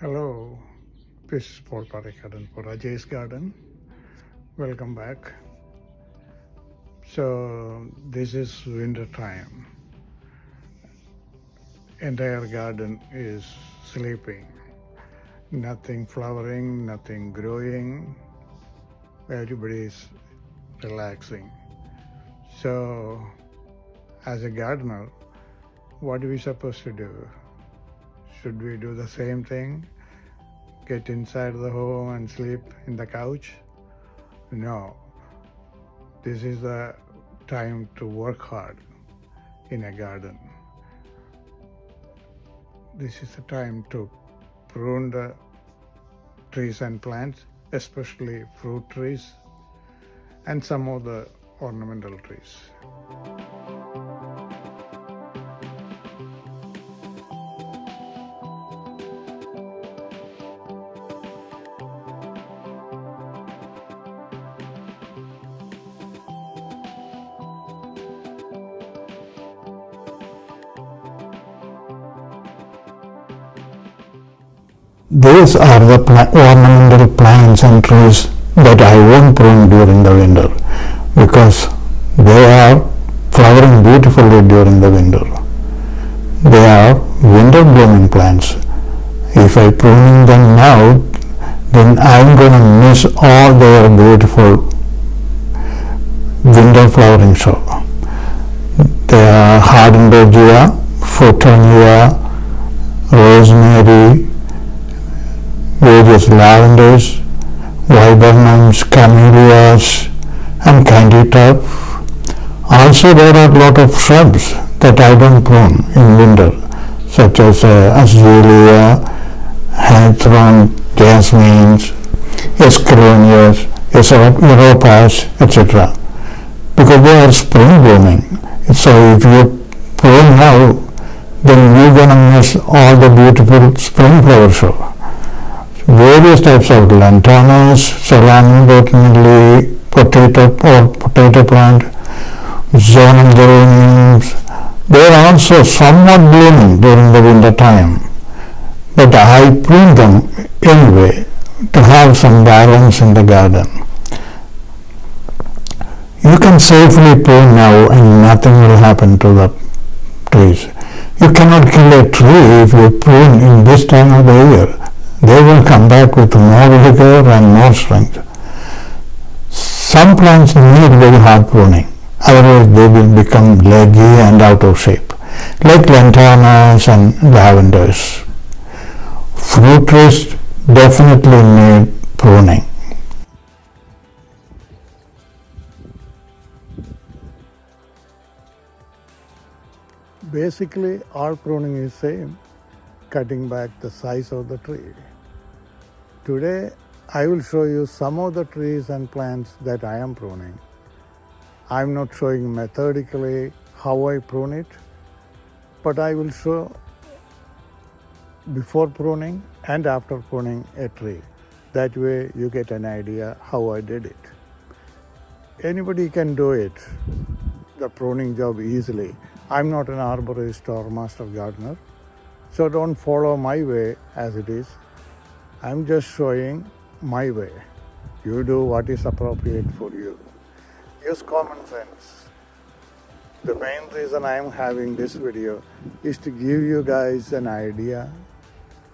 Hello, this is Paul Parikadan for Ajay's Garden. Welcome back. So this is winter time. Entire garden is sleeping. Nothing flowering, nothing growing. Everybody is relaxing. So as a gardener, what are we supposed to do? Should we do the same thing? Get inside the home and sleep in the couch? No. This is the time to work hard in a garden. This is the time to prune the trees and plants, especially fruit trees and some of the ornamental trees. These are the ornamental plants and trees that I won't prune during the winter because they are flowering beautifully during the winter. They are winter blooming plants. If I pruning them now, then I'm going to miss all their beautiful winter flowering show. They are Hardenbergia, Photonia, Rosemary, various lavenders, viburnums, camellias, and candy tuft. Also, there are a lot of shrubs that I don't prune in winter, such as azalea, hawthorn, jasmines, escalonias, europas, etc. because they are spring blooming. So if you prune now, then you're gonna miss all the beautiful spring flower show. Various types of lantanas, solanum botany, potato plant, zonal geraniums. They are also somewhat blooming during the winter time, but I prune them anyway to have some balance in the garden. You can safely prune now and nothing will happen to the trees. You cannot kill a tree if you prune in this time of the year. They will come back with more vigor and more strength. Some plants need very hard pruning, otherwise they will become leggy and out of shape, like lantanas and lavenders. Fruit trees definitely need pruning. Basically, all pruning is same, cutting back the size of the tree. Today, I will show you some of the trees and plants that I am pruning. I am not showing methodically how I prune it, but I will show before pruning and after pruning a tree. That way you get an idea how I did it. Anybody can do it, the pruning job easily. I'm not an arborist or master gardener, so don't follow my way as it is. I'm just showing my way. You do what is appropriate for you. Use common sense. The main reason I am having this video is to give you guys an idea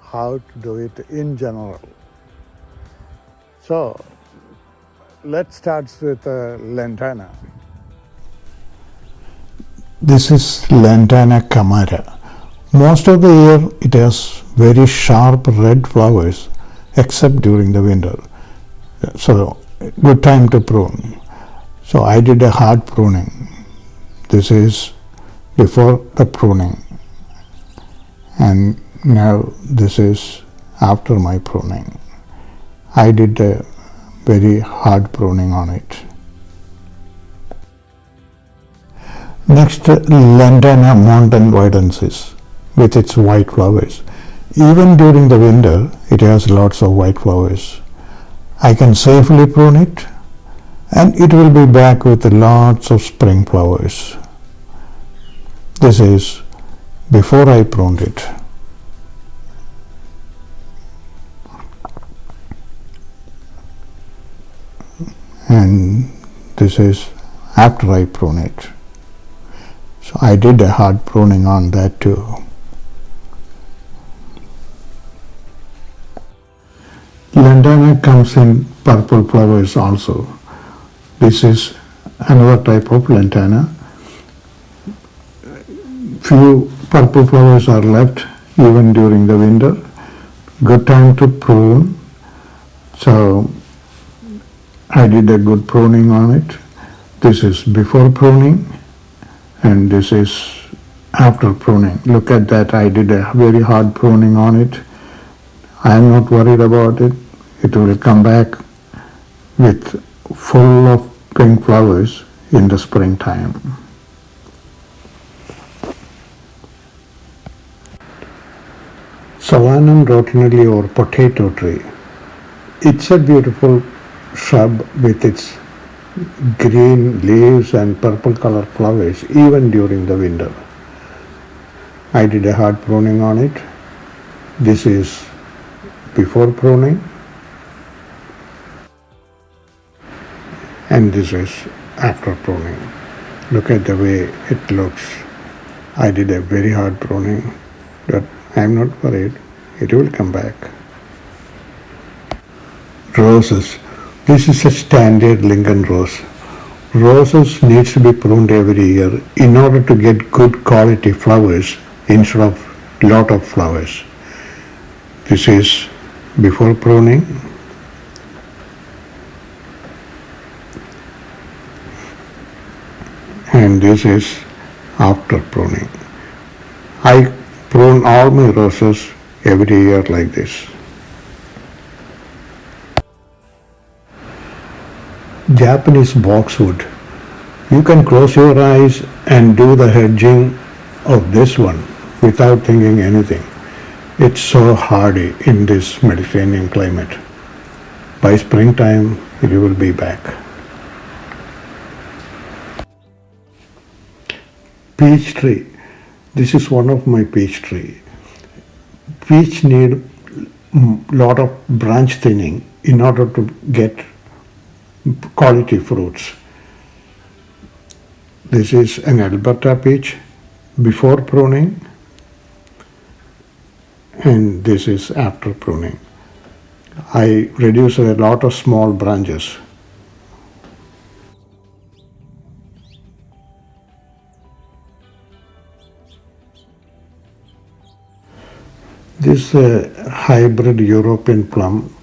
how to do it in general. So, let's start with lantana. This is Lantana camara. Most of the year it has very sharp red flowers except during the winter. So good time to prune. So I did a hard pruning. This is before the pruning and now this is after my pruning. I did a very hard pruning on it. Next, Lantana montanvidensis with its white flowers. Even during the winter, it has lots of white flowers. I can safely prune it and it will be back with lots of spring flowers. This is before I pruned it. and this is after I prune it. So I did a hard pruning on that too. Lantana comes in purple flowers also. This is another type of lantana. Few purple flowers are left even during the winter. Good time to prune. So I did a good pruning on it. This is before pruning and this is after pruning. Look at that, I did a very hard pruning on it. I am not worried about it. It will come back with full of pink flowers in the springtime. Solanum rotundale or potato tree. It's a beautiful shrub with its green leaves and purple color flowers even during the winter. I did a hard pruning on it. This is before pruning and this is after pruning. Look at the way it looks. I did a very hard pruning, but I am not worried. It will come back. Roses. This is a standard Lincoln rose. Roses needs to be pruned every year in order to get good quality flowers instead of lot of flowers. This is before pruning and this is after pruning. I prune all my roses every year like this. Japanese boxwood. You can close your eyes and do the hedging of this one without thinking anything. It's so hardy in this Mediterranean climate. By springtime, it will be back. Peach tree. This is one of my peach tree. Peach need lot of branch thinning in order to get quality fruits. This is an Alberta peach before pruning and this is after pruning. I reduced a lot of small branches. This hybrid European plum,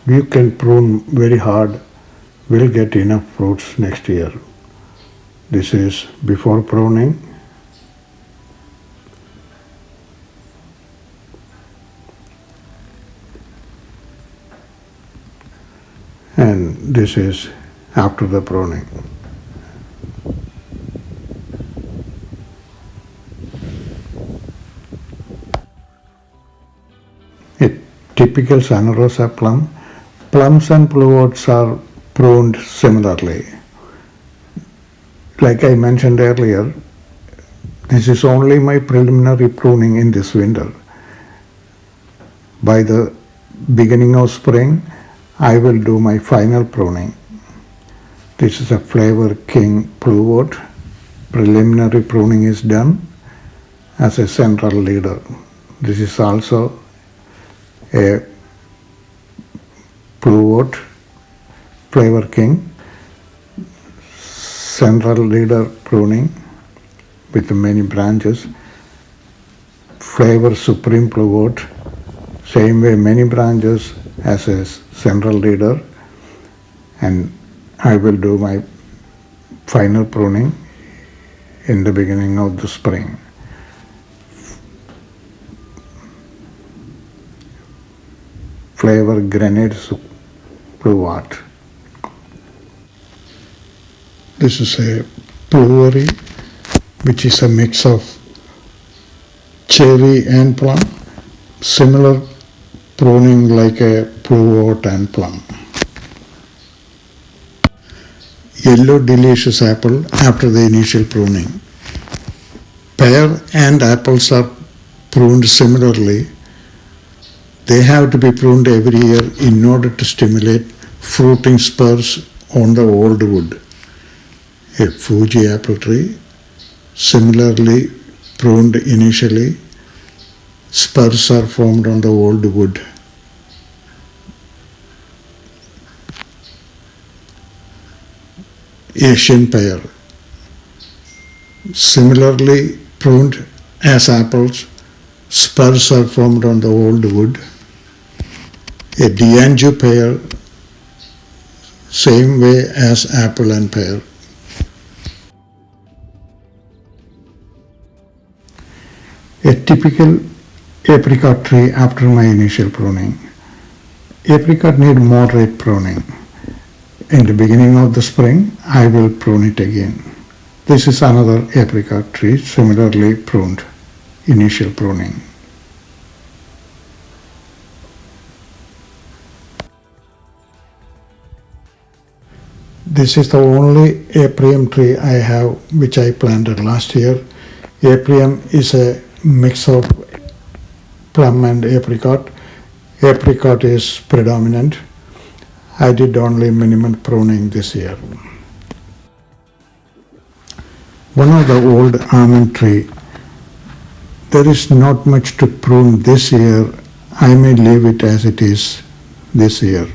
you can prune very hard, will get enough fruits next year. This is before pruning. And this is after the pruning. A typical Santa Rosa plum. Plums and blueworts are pruned similarly. Like I mentioned earlier, this is only my preliminary pruning in this winter. By the beginning of spring, I will do my final pruning. This is a Flavor King bluewort. Preliminary pruning is done as a central leader. This is also a bluewort, Flavor King, central leader pruning with many branches. Flavor Supreme bluewort, same way many branches as a central leader, and I will do my final pruning in the beginning of the spring. Flavor Grenade bluewort. This is a blueberry which is a mix of cherry and plum, similar pruning like a bluewort and plum. Yellow delicious apple after the initial pruning. Pear and apples are pruned similarly. They have to be pruned every year in order to stimulate fruiting spurs on the old wood. A Fuji apple tree, similarly pruned initially, spurs are formed on the old wood. Asian pear, similarly pruned as apples, spurs are formed on the old wood. A D'Anjou pear, same way as apple and pear. A typical apricot tree after my initial pruning. Apricot need moderate pruning. In the beginning of the spring, I will prune it again. This is another apricot tree, similarly pruned, initial pruning. This is the only Aprium tree I have which I planted last year. Aprium is a mix of plum and apricot. Apricot is predominant. I did only minimal pruning this year. One of the old almond tree. There is not much to prune this year. I may leave it as it is this year.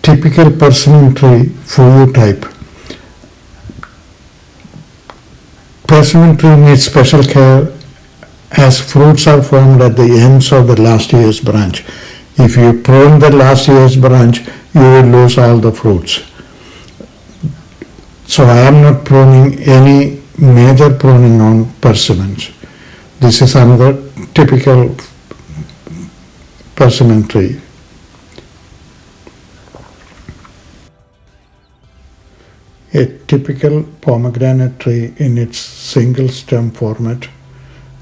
Typical persimmon tree, Fuyu type. Persimmon tree needs special care as fruits are formed at the ends of the last year's branch. If you prune the last year's branch, you will lose all the fruits. So I am not pruning any major pruning on persimmons. This is another typical persimmon tree. A typical pomegranate tree in its single stem format.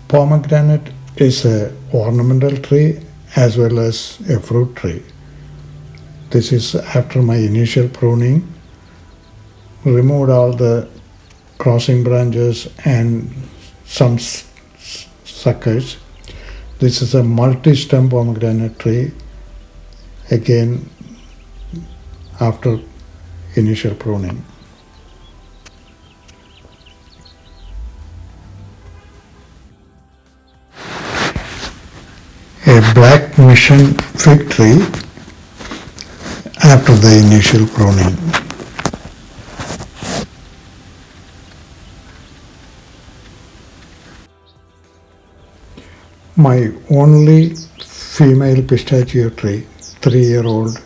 Pomegranate is an ornamental tree as well as a fruit tree. This is after my initial pruning. Removed all the crossing branches and some suckers. This is a multi-stem pomegranate tree, again after initial pruning. A black mission fig tree after the initial pruning. My only female pistachio tree, 3-year-old,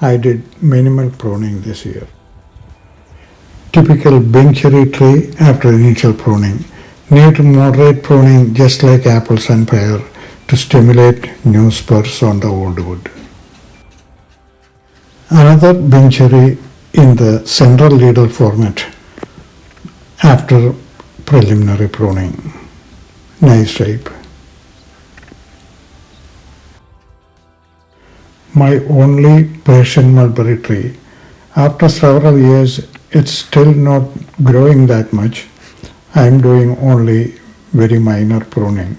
I did minimal pruning this year. Typical Bing cherry tree after initial pruning. Need moderate pruning just like apples and pear to stimulate new spurs on the old wood. Another Bing cherry in the central leader format after preliminary pruning. Nice shape. My only Persian mulberry tree. After several years, it's still not growing that much. I am doing only very minor pruning.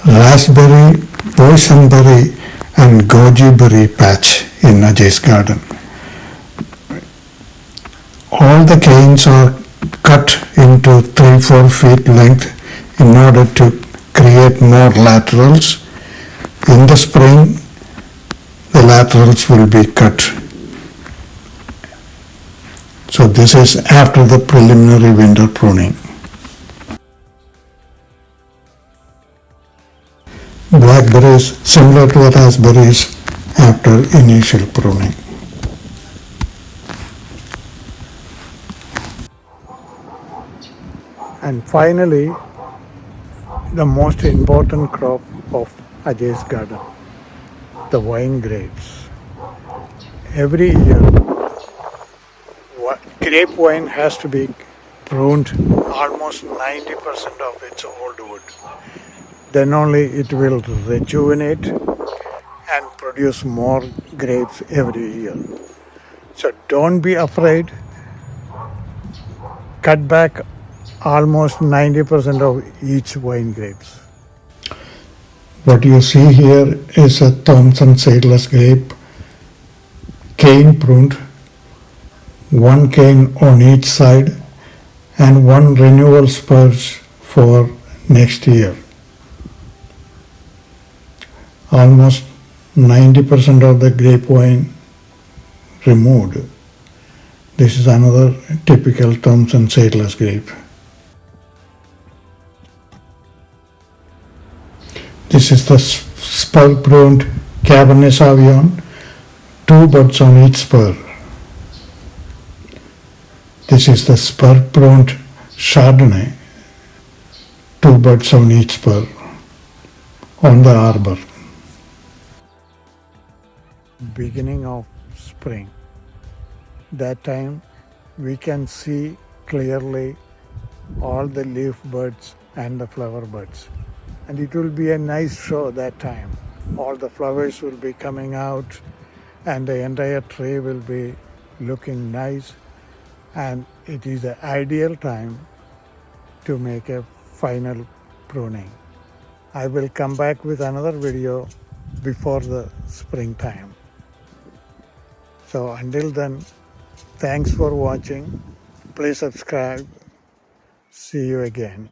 Raspberry, boysenberry and goji berry patch in Ajay's garden. All the canes are cut into 3-4 feet length in order to create more laterals. In the spring, the laterals will be cut. So this is after the preliminary winter pruning. Blackberries similar to the raspberries after initial pruning. And finally, the most important crop of Ajay's garden, the wine grapes. Every year, grape wine has to be pruned almost 90% of its old wood. Then only it will rejuvenate and produce more grapes every year. So don't be afraid. Cut back almost 90% of each wine grapes. What you see here is a Thompson seedless grape, cane pruned, one cane on each side, and one renewal spurs for next year. Almost 90% of the grapevine removed. This is another typical Thompson seedless grape. This is the spur-pruned Cabernet Sauvignon, 2 buds on each spur. This is the spur-pruned Chardonnay, 2 buds on each spur on the arbor. Beginning of spring. That time we can see clearly all the leaf buds and the flower buds. And it will be a nice show that time. All the flowers will be coming out and the entire tree will be looking nice, and it is the ideal time to make a final pruning. I will come back with another video before the springtime. So until then, thanks for watching. Please subscribe. See you again.